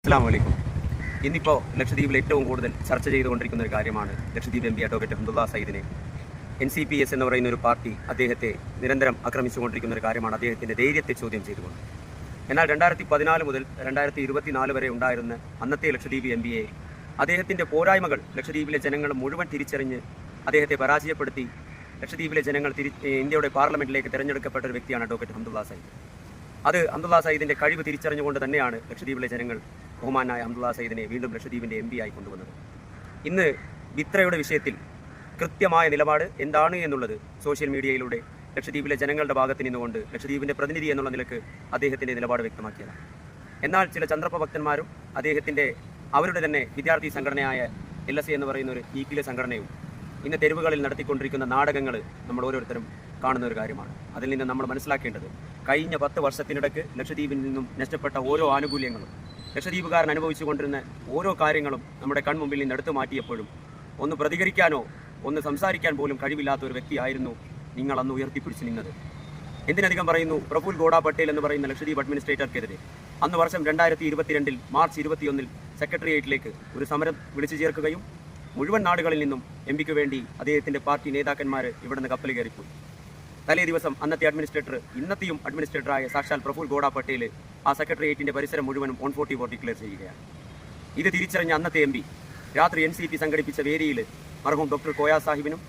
അസ്സലാമു അലൈക്കും. ഇന്നിപ്പോൾ ലക്ഷദ്വീപിൽ ഏറ്റവും കൂടുതൽ ചർച്ച ചെയ്തുകൊണ്ടിരിക്കുന്ന ഒരു കാര്യമാണ് Lakshadweep M P advocate Hamdullah സയ്യിദിനെ NCPS എന്ന് പറയുന്ന ഒരു പാർട്ടി അദ്ദേഹത്തെ നിരന്തരം ആക്രമിച്ചുകൊണ്ടിരിക്കുന്ന ഒരു കാര്യമാണ്, അദ്ദേഹത്തിൻ്റെ ധൈര്യത്തെ ചോദ്യം ചെയ്തുകൊണ്ട്. എന്നാൽ 2014 മുതൽ 2024 വരെ ഉണ്ടായിരുന്ന അന്നത്തെ ലക്ഷദ്വീപ് MPയെ അദ്ദേഹത്തിൻ്റെ പോരായ്മകൾ ലക്ഷദ്വീപിലെ ജനങ്ങൾ മുഴുവൻ തിരിച്ചറിഞ്ഞ് അദ്ദേഹത്തെ പരാജയപ്പെടുത്തി ലക്ഷദ്വീപിലെ ജനങ്ങൾ ഇന്ത്യയുടെ പാർലമെൻറ്റിലേക്ക് തിരഞ്ഞെടുക്കപ്പെട്ട ഒരു വ്യക്തിയാണ് അഡ്വക്കേറ്റ് ഹംദുള്ള സയ്യിദ്. അത് ഹംദുള്ള സയ്യിദിൻ്റെ കഴിവ് തിരിച്ചറിഞ്ഞുകൊണ്ട് തന്നെയാണ് ലക്ഷദ്വീപിലെ ജനങ്ങൾ ബഹുമാനായ ഹംദുള്ള സയ്യിദിനെ വീണ്ടും ലക്ഷദ്വീപിൻ്റെ MP ആയി കൊണ്ടുവന്നത്. ഇന്ന് ബിത്രയുടെ വിഷയത്തിൽ കൃത്യമായ നിലപാട് എന്താണ് എന്നുള്ളത് സോഷ്യൽ മീഡിയയിലൂടെ ലക്ഷദ്വീപിലെ ജനങ്ങളുടെ ഭാഗത്ത് നിന്നുകൊണ്ട് ലക്ഷദ്വീപിൻ്റെ പ്രതിനിധി എന്നുള്ള നിലക്ക് അദ്ദേഹത്തിൻ്റെ നിലപാട് വ്യക്തമാക്കിയതാണ്. എന്നാൽ ചില ചന്ദ്രപ്പ ഭക്തന്മാരും അദ്ദേഹത്തിൻ്റെ അവരുടെ തന്നെ വിദ്യാർത്ഥി സംഘടനയായ LSA എന്ന് പറയുന്ന ഒരു ഈക്കിലെ സംഘടനയും ഇന്ന് തെരുവുകളിൽ നടത്തിക്കൊണ്ടിരിക്കുന്ന നാടകങ്ങൾ നമ്മൾ ഓരോരുത്തരും കാണുന്ന ഒരു കാര്യമാണ്. അതിൽ നിന്ന് നമ്മൾ മനസ്സിലാക്കേണ്ടത് കഴിഞ്ഞ 10 വർഷത്തിനിടയ്ക്ക് ലക്ഷദ്വീപിൽ നിന്നും നഷ്ടപ്പെട്ട ഓരോ ആനുകൂല്യങ്ങളും ലക്ഷദ്വീപുകാരൻ അനുഭവിച്ചു കൊണ്ടിരുന്ന ഓരോ കാര്യങ്ങളും നമ്മുടെ കൺമുമ്പിൽ നിന്ന് എടുത്തു മാറ്റിയപ്പോഴും ഒന്ന് പ്രതികരിക്കാനോ ഒന്ന് സംസാരിക്കാൻ പോലും കഴിവില്ലാത്ത ഒരു വ്യക്തിയായിരുന്നു നിങ്ങൾ അന്ന് ഉയർത്തിപ്പിടിച്ച് നിന്നത്. എന്തിനധികം പറയുന്നു, പ്രഫുൽ ഗോഡ പട്ടേൽ എന്ന് പറയുന്ന ലക്ഷദ്വീപ് അഡ്മിനിസ്ട്രേറ്റർക്കെതിരെ അന്ന് വർഷം 2022 മാർച്ച് 21 സെക്രട്ടേറിയറ്റിലേക്ക് ഒരു സമരം വിളിച്ചു ചേർക്കുകയും മുഴുവൻ നാടുകളിൽ നിന്നും MPക്ക് വേണ്ടി അദ്ദേഹത്തിൻ്റെ പാർട്ടി നേതാക്കന്മാർ ഇവിടുന്ന് കപ്പൽ കയറിപ്പോയി. തലേ ദിവസം അന്നത്തെ അഡ്മിനിസ്ട്രേറ്റർ ഇന്നത്തെയും അഡ്മിനിസ്ട്രേറ്ററായ സാക്ഷാൽ പ്രഫുൽ ഗോഡ പട്ടേൽ ആ സെക്രട്ടേറിയറ്റിൻ്റെ പരിസരം മുഴുവനും 144 ഡിക്ലെയർ ചെയ്യുകയാണ്. ഇത് തിരിച്ചറിഞ്ഞ അന്നത്തെ MP രാത്രി NCP സംഘടിപ്പിച്ച വേദിയിൽ മർഹൂം ഡോക്ടർ കോയ സാഹിബിനും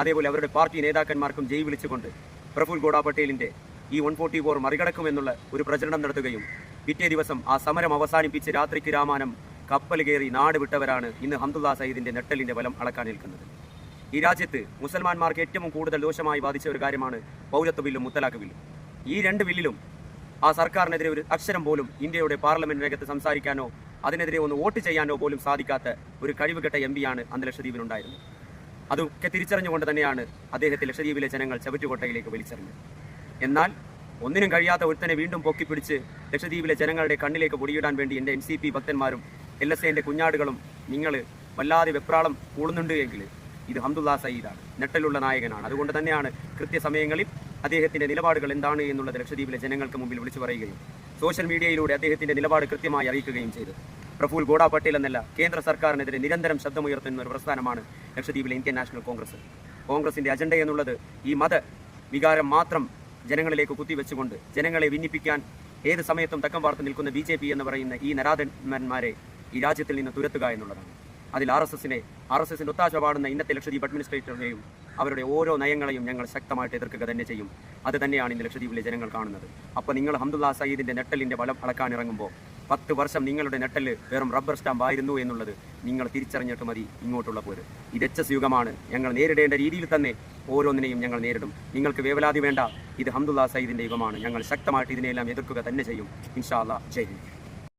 അതേപോലെ അവരുടെ പാർട്ടി നേതാക്കന്മാർക്കും ജയ് വിളിച്ചുകൊണ്ട് പ്രഫുൽ ഗോഡ പട്ടേലിൻ്റെ ഈ 144 മറികടക്കുമെന്നുള്ള ഒരു പ്രചരണം നടത്തുകയും പിറ്റേ ദിവസം ആ സമരം അവസാനിപ്പിച്ച് രാത്രിക്ക് രാമാനം കപ്പൽ കയറി നാട് വിട്ടവരാണ് ഇന്ന് ഹംദുള്ള സയ്യിദിൻ്റെ നെട്ടലിൻ്റെ ബലം അളക്കാൻ നിൽക്കുന്നത്. ഈ രാജ്യത്ത് മുസൽമാന്മാർക്ക് ഏറ്റവും കൂടുതൽ ദോഷമായി ബാധിച്ച ഒരു കാര്യമാണ് പൗരത്വ ബില്ലും മുത്തലാഖ് ബില്ലും. ഈ രണ്ട് ബില്ലിലും ആ സർക്കാരിനെതിരെ ഒരു അക്ഷരം പോലും ഇന്ത്യയുടെ പാർലമെന്റിനകത്ത് സംസാരിക്കാനോ അതിനെതിരെ ഒന്ന് വോട്ട് ചെയ്യാനോ പോലും സാധിക്കാത്ത ഒരു കഴിവുകെട്ട MPയാണ് അന്ന് ലക്ഷദ്വീപിലുണ്ടായിരുന്നത്. അതൊക്കെ തിരിച്ചറിഞ്ഞുകൊണ്ട് തന്നെയാണ് അദ്ദേഹത്തെ ലക്ഷദ്വീപിലെ ജനങ്ങൾ ചവറ്റുകൊട്ടയിലേക്ക് വലിച്ചെറിഞ്ഞത്. എന്നാൽ ഒന്നിനും കഴിയാത്ത ഒരുത്തനെ വീണ്ടും പൊക്കിപ്പിടിച്ച് ലക്ഷദ്വീപിലെ ജനങ്ങളുടെ കണ്ണിലേക്ക് പൊടിയിടാൻ വേണ്ടി എൻ്റെ NCP ഭക്തന്മാരും LSAൻ്റെ കുഞ്ഞാടുകളും നിങ്ങൾ വല്ലാതെ വെപ്രാളം കൂടുന്നുണ്ട് എങ്കിൽ ഇത് ഹംദുള്ള സയ്യിദാണ്, നെട്ടലുള്ള നായകനാണ്. അതുകൊണ്ട് തന്നെയാണ് കൃത്യസമയങ്ങളിൽ അദ്ദേഹത്തിൻ്റെ നിലപാടുകൾ എന്താണ് എന്നുള്ളത് ലക്ഷദ്വീപിലെ ജനങ്ങൾക്ക് മുമ്പിൽ വിളിച്ചു പറയുകയും സോഷ്യൽ മീഡിയയിലൂടെ അദ്ദേഹത്തിൻ്റെ നിലപാട് കൃത്യമായി അറിയിക്കുകയും ചെയ്തത്. പ്രഫുൽ ഗോഡ പട്ടേൽ എന്നല്ല, കേന്ദ്ര സർക്കാരിനെതിരെ നിരന്തരം ശബ്ദമുയർത്തുന്ന ഒരു പ്രസ്ഥാനമാണ് ലക്ഷദ്വീപിലെ ഇന്ത്യൻ നാഷണൽ കോൺഗ്രസ്. കോൺഗ്രസിൻ്റെ അജണ്ട എന്നുള്ളത് ഈ മത വികാരം മാത്രം ജനങ്ങളിലേക്ക് കുത്തിവെച്ചുകൊണ്ട് ജനങ്ങളെ ഭിന്നിപ്പിക്കാൻ ഏത് സമയത്തും തക്കം പാർത്ത് നിൽക്കുന്ന BJP എന്ന് പറയുന്ന ഈ നരാധന്മാരെ ഈ രാജ്യത്തിൽ നിന്ന് തുരത്തുക എന്നുള്ളതാണ്. അതിൽ RSSന്റെ ഒത്താശ പാടുന്ന ഇന്നത്തെ ലക്ഷദ്വീപ് അഡ്മിനിസ്ട്രേറ്ററിനെയും അവരുടെ ഓരോ നയങ്ങളെയും ഞങ്ങൾ ശക്തമായിട്ട് എതിർക്കുക തന്നെ ചെയ്യും. അത് തന്നെയാണ് ഇന്ന് ലക്ഷദ്വീപിലെ ജനങ്ങൾ കാണുന്നത്. അപ്പോൾ നിങ്ങൾ ഹംദുള്ള സയ്യിദിൻ്റെ നെട്ടലിൻ്റെ ബലം അളക്കാനിറങ്ങുമ്പോൾ 10 വർഷം നിങ്ങളുടെ നെട്ടല് വെറും റബ്ബർ സ്റ്റാമ്പ് ആയിരുന്നു എന്നുള്ളത് നിങ്ങൾ തിരിച്ചറിഞ്ഞിട്ട് മതി ഇങ്ങോട്ടുള്ള പോര്. ഇത് HS യുഗമാണ്. ഞങ്ങൾ നേരിടേണ്ട രീതിയിൽ തന്നെ ഓരോന്നിനെയും ഞങ്ങൾ നേരിടും. നിങ്ങൾക്ക് വേവലാതി വേണ്ട. ഇത് ഹംദുള്ള സയ്യിദിൻ്റെ യുഗമാണ്. ഞങ്ങൾ ശക്തമായിട്ട് ഇതിനെല്ലാം എതിർക്കുക തന്നെ ചെയ്യും. ഇൻഷാ അല്ലാഹ്. ജയ് ഹിന്ദ്.